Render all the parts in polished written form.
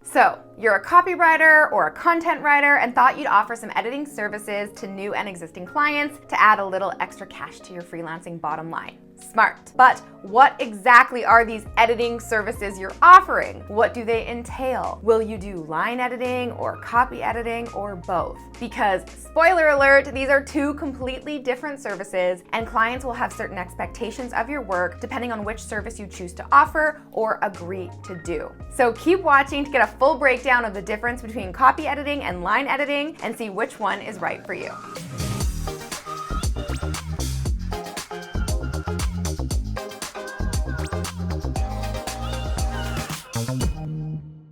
So, you're a copywriter or a content writer and thought you'd offer some editing services to new and existing clients to add a little extra cash to your freelancing bottom line. Smart. But what exactly are these editing services you're offering? What do they entail? Will you do line editing or copy editing or both? Because, spoiler alert, these are two completely different services and clients will have certain expectations of your work depending on which service you choose to offer or agree to do. So keep watching to get a full breakdown of the difference between copy editing and line editing and see which one is right for you.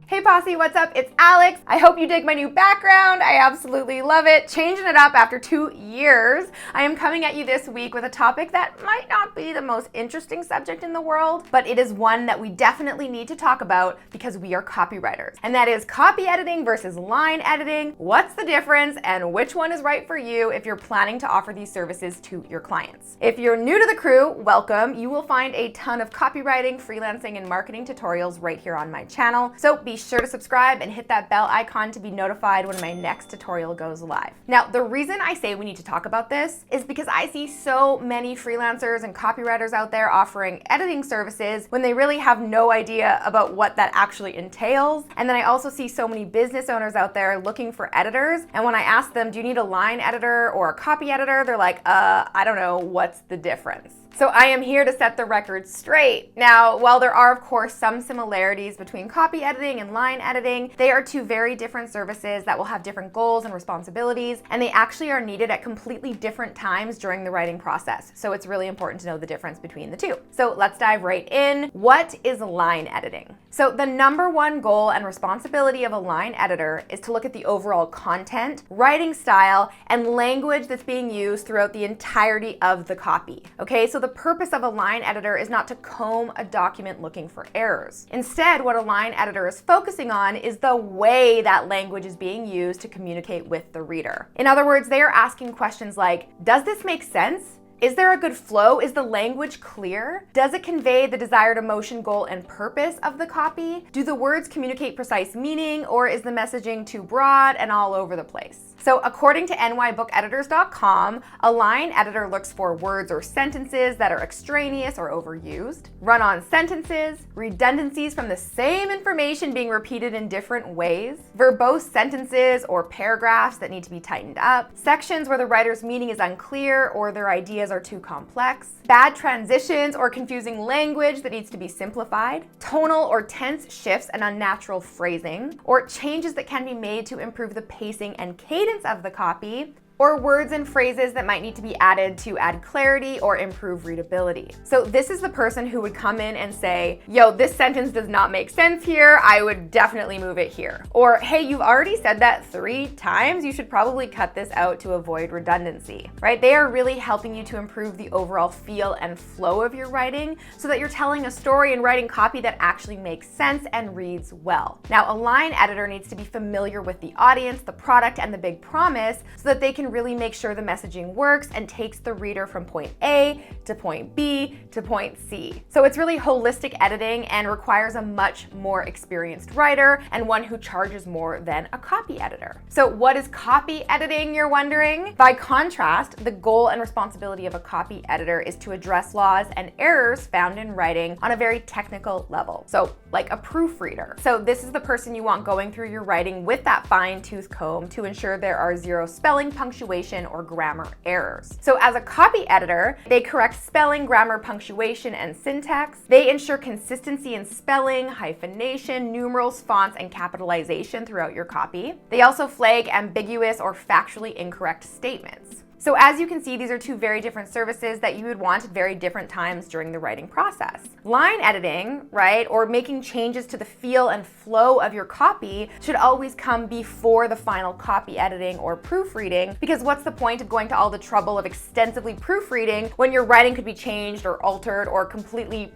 Hey Posse, what's up? It's Alex. I hope you dig my new background. I absolutely love it. Changing it up after 2 years. I am coming at you this week with a topic that might not be the most interesting subject in the world, but it is one that we definitely need to talk about because we are copywriters. And that is copy editing versus line editing. What's the difference and which one is right for you if you're planning to offer these services to your clients? If you're new to the crew, welcome. You will find a ton of copywriting, freelancing, and marketing tutorials right here on my channel. So be sure to subscribe and hit that bell icon to be notified when my next tutorial goes live. Now, the reason I say we need to talk about this is because I see so many freelancers and copywriters out there offering editing services when they really have no idea about what that actually entails. And then I also see so many business owners out there looking for editors. And when I ask them, do you need a line editor or a copy editor? They're like, I don't know, what's the difference? So I am here to set the record straight. Now, while there are of course some similarities between copy editing and line editing, they are two very different services that will have different goals and responsibilities, and they actually are needed at completely different times during the writing process. So it's really important to know the difference between the two. So let's dive right in. What is line editing? So the number one goal and responsibility of a line editor is to look at the overall content, writing style, and language that's being used throughout the entirety of the copy. Okay, so the purpose of a line editor is not to comb a document looking for errors. Instead, what a line editor is focusing on is the way that language is being used to communicate with the reader. In other words, they are asking questions like, does this make sense? Is there a good flow? Is the language clear? Does it convey the desired emotion, goal, and purpose of the copy? Do the words communicate precise meaning, or is the messaging too broad and all over the place? So according to nybookeditors.com, a line editor looks for words or sentences that are extraneous or overused, run-on sentences, redundancies from the same information being repeated in different ways, verbose sentences or paragraphs that need to be tightened up, sections where the writer's meaning is unclear or their ideas are too complex, bad transitions or confusing language that needs to be simplified, tonal or tense shifts and unnatural phrasing, or changes that can be made to improve the pacing and cadence of the copy, or words and phrases that might need to be added to add clarity or improve readability. So this is the person who would come in and say, yo, this sentence does not make sense here. I would definitely move it here. Or, hey, you've already said that 3 times. You should probably cut this out to avoid redundancy, right? They are really helping you to improve the overall feel and flow of your writing so that you're telling a story and writing copy that actually makes sense and reads well. Now, a line editor needs to be familiar with the audience, the product, and the big promise so that they can really make sure the messaging works and takes the reader from point A to point B to point C. So it's really holistic editing and requires a much more experienced writer and one who charges more than a copy editor. So what is copy editing, you're wondering? By contrast, the goal and responsibility of a copy editor is to address flaws and errors found in writing on a very technical level. So like a proofreader. So this is the person you want going through your writing with that fine-tooth comb to ensure there are 0 spelling, punctuation, or grammar errors. So as a copy editor, they correct spelling, grammar, punctuation, and syntax. They ensure consistency in spelling, hyphenation, numerals, fonts, and capitalization throughout your copy. They also flag ambiguous or factually incorrect statements. So as you can see, these are two very different services that you would want at very different times during the writing process. Line editing, right, or making changes to the feel and flow of your copy should always come before the final copy editing or proofreading, because what's the point of going to all the trouble of extensively proofreading when your writing could be changed or altered or completely,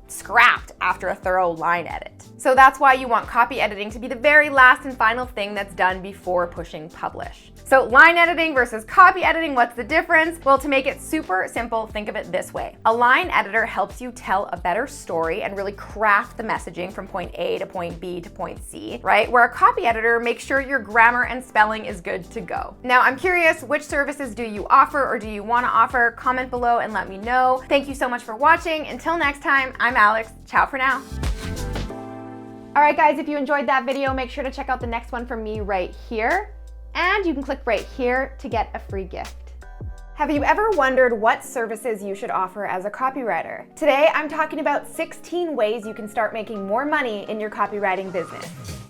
scrapped after a thorough line edit. So that's why you want copy editing to be the very last and final thing that's done before pushing publish. So line editing versus copy editing copywriting, what's the difference? Well, to make it super simple, think of it this way. A line editor helps you tell a better story and really craft the messaging from point A to point B to point C, right? Where a copy editor makes sure your grammar and spelling is good to go. Now, I'm curious, which services do you offer or do you want to offer? Comment below and let me know. Thank you so much for watching. Until next time, I'm Alex. Ciao for now. All right, guys, if you enjoyed that video, make sure to check out the next one from me right here. And you can click right here to get a free gift. Have you ever wondered what services you should offer as a copywriter? Today, I'm talking about 16 ways you can start making more money in your copywriting business.